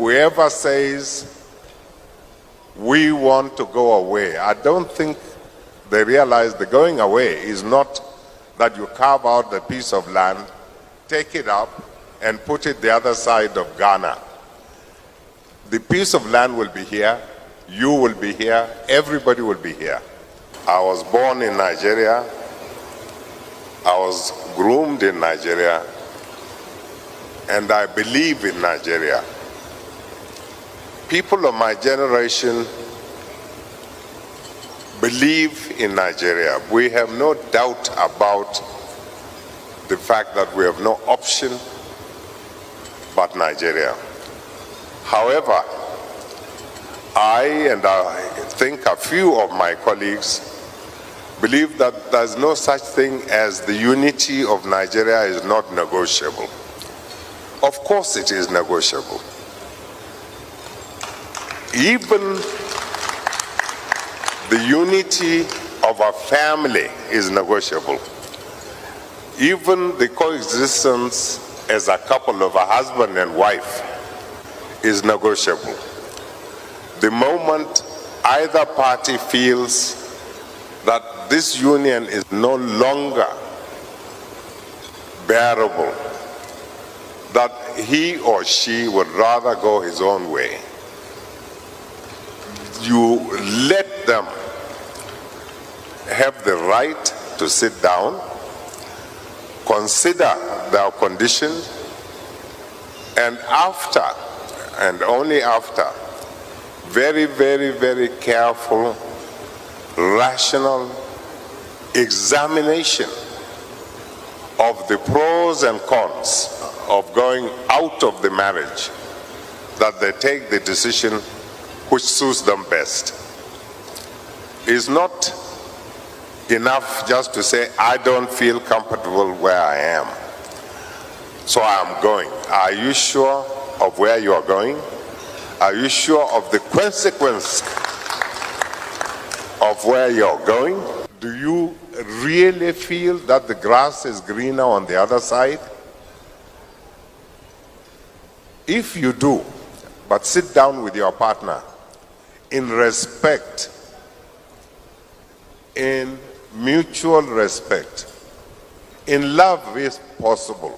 whoever says we want to go away, I don't think they realize the going away is not that you carve out a piece of land, take it up, and put it the other side of Ghana. The piece of land will be here, you will be here, everybody will be here. I was born in Nigeria, I was groomed in Nigeria, and I believe in Nigeria. People of my generation believe in Nigeria. We have no doubt about the fact that we have no option but Nigeria. However, I think a few of my colleagues believe that there's no such thing as the unity of Nigeria is not negotiable. Of course it is negotiable. Even the unity of a family is negotiable. Even the coexistence as a couple of a husband and wife is negotiable. The moment either party feels that this union is no longer bearable, that he or she would rather go his own way, you let them have the right to sit down, consider their condition, and after, and only after, very, very, very careful, rational examination of the pros and cons of going out of the marriage, that they take the decision which suits them best. It's not enough just to say, I don't feel comfortable where I am, so I'm going. Are you sure of where you are going? Are you sure of the consequence of where you're going? Do you really feel that the grass is greener on the other side? If you do, but sit down with your partner in respect, in mutual respect, in love is possible,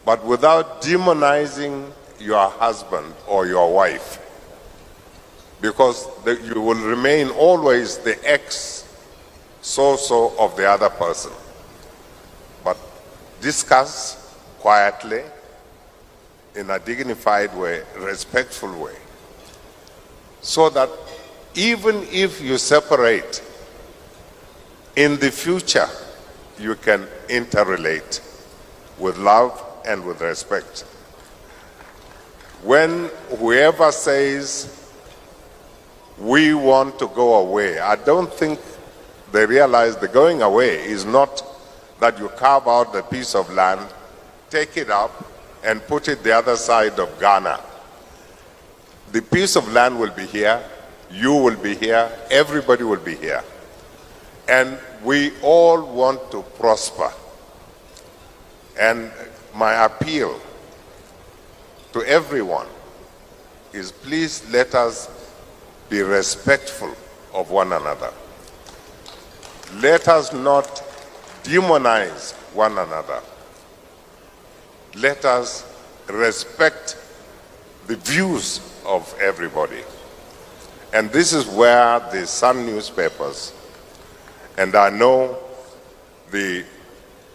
but without demonizing your husband or your wife, because you will remain always the ex-so-so of the other person. But discuss quietly, in a dignified way, respectful way, so that even if you separate, in the future, you can interrelate with love and with respect. When whoever says, we want to go away, I don't think they realize the going away is not that you carve out a piece of land, take it up, and put it the other side of Ghana. The piece of land will be here, you will be here, everybody will be here. And we all want to prosper. And my appeal to everyone is, please let us be respectful of one another. Let us not demonize one another. Let us respect the views of everybody. And this is where the Sun newspapers, and I know the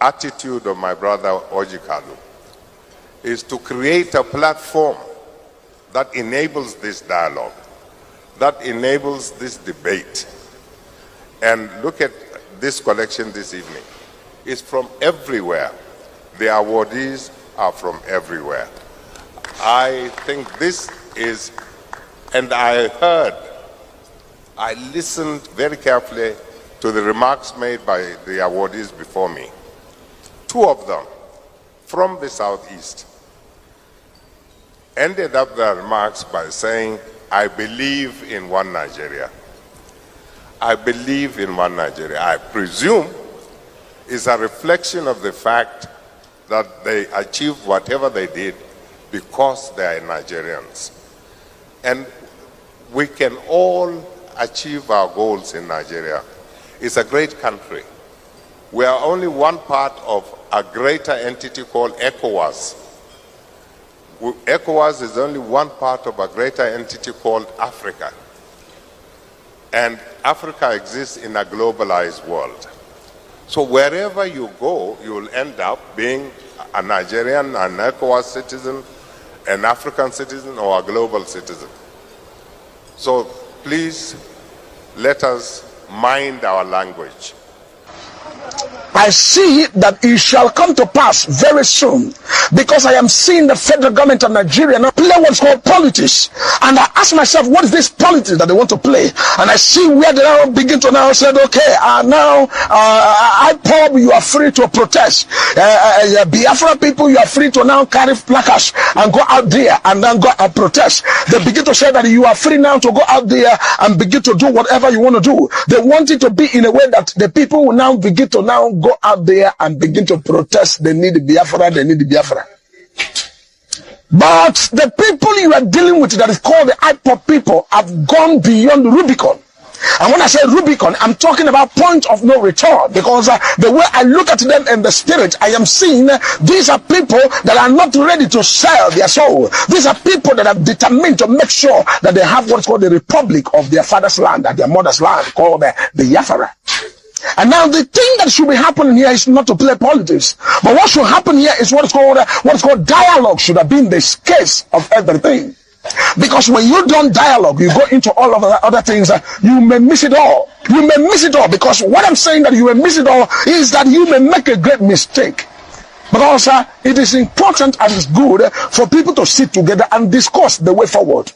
attitude of my brother Ojikalu, is to create a platform that enables this dialogue, that enables this debate. And look at this collection this evening. It's from everywhere. The awardees are from everywhere. I think this is, and I listened very carefully to the remarks made by the awardees before me. Two of them from the Southeast ended up their remarks by saying, I believe in one Nigeria. I believe in one Nigeria. I presume it's a reflection of the fact that they achieved whatever they did because they are Nigerians. And we can all achieve our goals in Nigeria. It's a great country. We are only one part of a greater entity called ECOWAS. ECOWAS is only one part of a greater entity called Africa. And Africa exists in a globalized world. So wherever you go, you will end up being a Nigerian, an ECOWAS citizen, an African citizen, or a global citizen. So please, let us mind our language. I see that it shall come to pass very soon, because I am seeing the federal government of Nigeria now play what's called politics, and I ask myself, what is this politics that they want to play? And I see where they now begin to now say, okay, now IPOB, you are free to protest. Biafra people, you are free to now carry placards and go out there and then go and protest. They begin to say that you are free now to go out there and begin to do whatever you want to do. They want it to be in a way that the people will now begin to now go out there and begin to protest. They need Biafra, they need Biafra. But the people you are dealing with, that is called the IPOB people, have gone beyond Rubicon. And when I say Rubicon, I'm talking about point of no return, because the way I look at them in the spirit, I am seeing these are people that are not ready to sell their soul. These are people that are determined to make sure that they have what's called the republic of their father's land, and their mother's land, called the Biafra. And now the thing that should be happening here is not to play politics, but what should happen here is what's called dialogue should have been the case of everything. Because when you don't dialogue, you go into all of the other things, you may miss it all. You may miss it all, because what I'm saying that you may miss it all is that you may make a great mistake. Because it is important and it's good for people to sit together and discuss the way forward.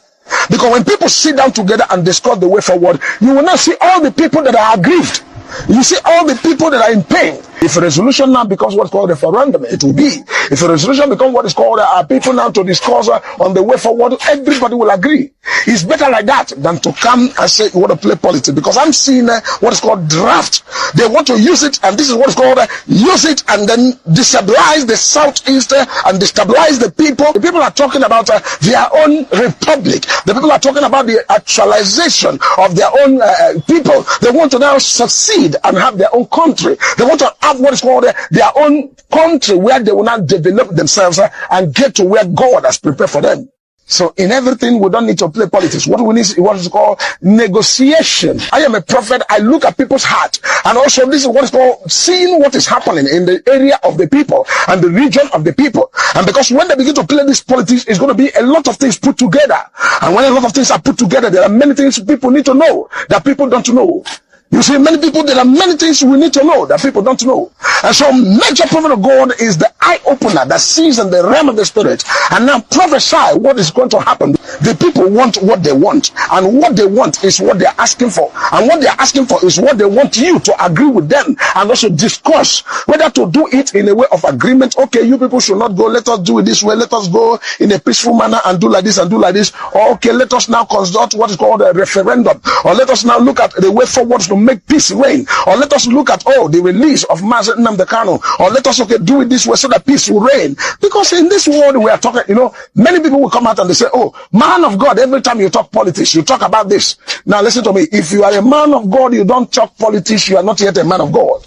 Because when people sit down together and discuss the way forward, you will not see all the people that are aggrieved. You see all the people that are in pain. If a resolution now becomes what's called a referendum, it will be. If a resolution becomes what is called people now to discuss on the way forward, everybody will agree. It's better like that than to come and say you want to play politics. Because I'm seeing what is called draft. They want to use it, and this is what is called use it and then destabilize the southeast and destabilize the people. The people are talking about their own republic. The people are talking about the actualization of their own people. They want to now succeed and have their own country. They want to have what is called their own country, where they will not develop themselves and get to where God has prepared for them. So in everything, we don't need to play politics. What we need is what is called negotiation. I am a prophet. I look at people's heart. And also this is what is called seeing what is happening in the area of the people and the region of the people. And because when they begin to play this politics, it's going to be a lot of things put together. And when a lot of things are put together, there are many things people need to know that people don't know. You see, many people, there are many things we need to know that people don't know. And so major prophet of God is the eye opener that sees in the realm of the spirit and now prophesy what is going to happen. The people want what they want, and what they want is what they're asking for, and what they're asking for is what they want you to agree with them and also discuss whether to do it in a way of agreement. Okay, you people should not go, let us do it this way, let us go in a peaceful manner and do like this and do like this. Or okay, let us now conduct what is called a referendum, or let us now look at the way forward to make peace reign, or let us look at the release of Mazen Namdekano, or let us do it this way so that peace will reign. Because in this world we are talking, many people will come out and they say, oh, man of God, every time you talk politics, you talk about this. Now listen to me, if you are a man of God, you don't talk politics, you are not yet a man of God.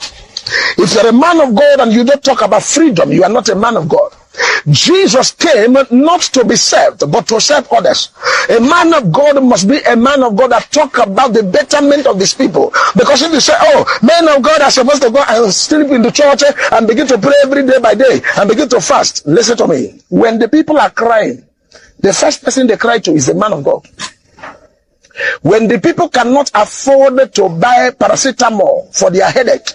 If you are a man of God and you don't talk about freedom, you are not a man of God. Jesus came not to be served, but to serve others. A man of God must be a man of God that talk about the betterment of these people. Because if you say, oh, men of God are supposed to go and sleep in the church and begin to pray every day by day and begin to fast, listen to me. When the people are crying, the first person they cry to is the man of God. When the people cannot afford to buy paracetamol for their headache,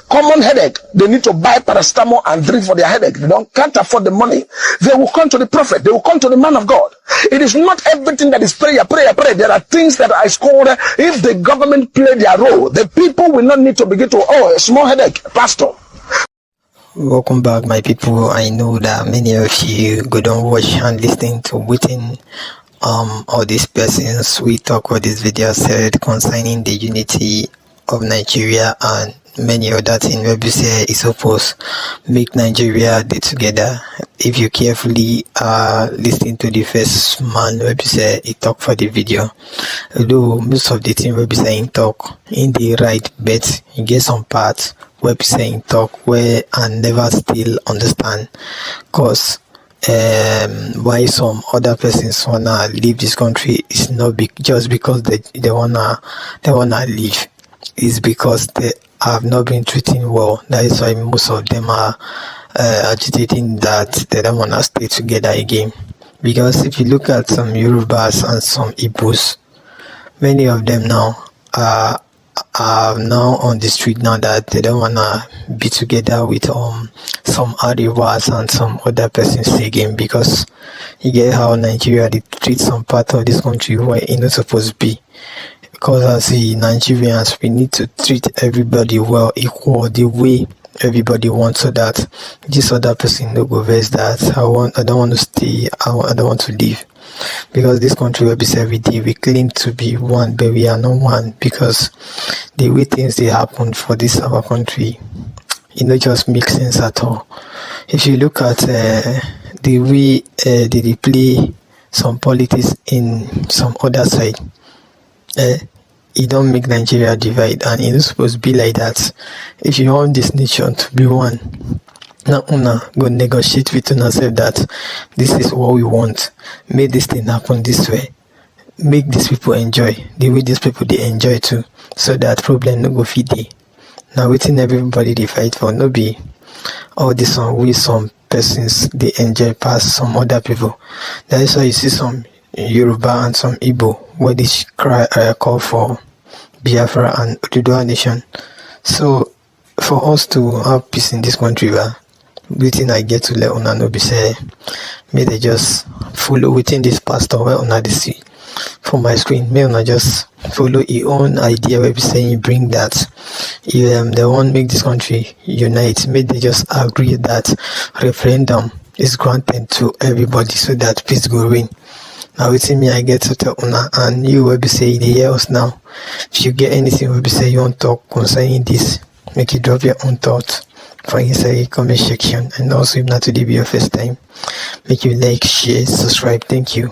common headache, they need to buy paracetamol and drink for their headache. They can't afford the money. They will come to the prophet. They will come to the man of God. It is not everything that is prayer. There are things that are called, if the government play their role, the people will not need to begin to, a small headache, pastor. Welcome back, my people. I know that many of you go down watch and listen to waiting all these persons we talk what this video said concerning the unity of Nigeria and many other things wey be say e suppose make Nigeria dey together. If you carefully listen to the first man wey be say he talk for the video, although most of the thing wey be say he talk in the right, but e get some parts wey be say he talk where I never still understand, cause why some other persons wanna leave this country is not just because they wanna leave. Is because they have not been treating well. That is why most of them are agitating that they don't wanna stay together again. Because if you look at some Yorubas and some Igbos, many of them now are now on the street now that they don't wanna be together with some Arivas and some other persons again, because you get how Nigeria they treat some part of this country where it's not supposed to be. Because as the Nigerians, we need to treat everybody well, equal, the way everybody wants, so that this other person no go vex that I don't want to stay, I don't want to leave. Because this country will be every day we claim to be one, but we are not one, because the way things they happen for this our country, it not just makes sense at all. If you look at the way they play some politics in some other side, it don't make Nigeria divide, and it's supposed to be like that. If you want this nation to be one, now go negotiate with yourself that this is what we want. Make this thing happen this way. Make these people enjoy the way these people they enjoy too, so that problem no go fit dey. Now within everybody they fight for, no be all this one with some persons they enjoy past some other people. That is why you see some Yoruba and some Igbo where they call for Biafra and Oduduwa nation. So for us to have peace in this country, within I get to let una know be say, may they just follow within this pastor where una they see for my screen. May una just follow your own idea where be saying bring that. If they want make this country unite, may they just agree that referendum is granted to everybody so that peace go reign. Now within me I get to tell una, and you will be saying the hear us now. If you get anything will be say you want to talk concerning this, make you drop your own thoughts for inside the comment section. And also if not today be your first time, make you like, share, subscribe. Thank you.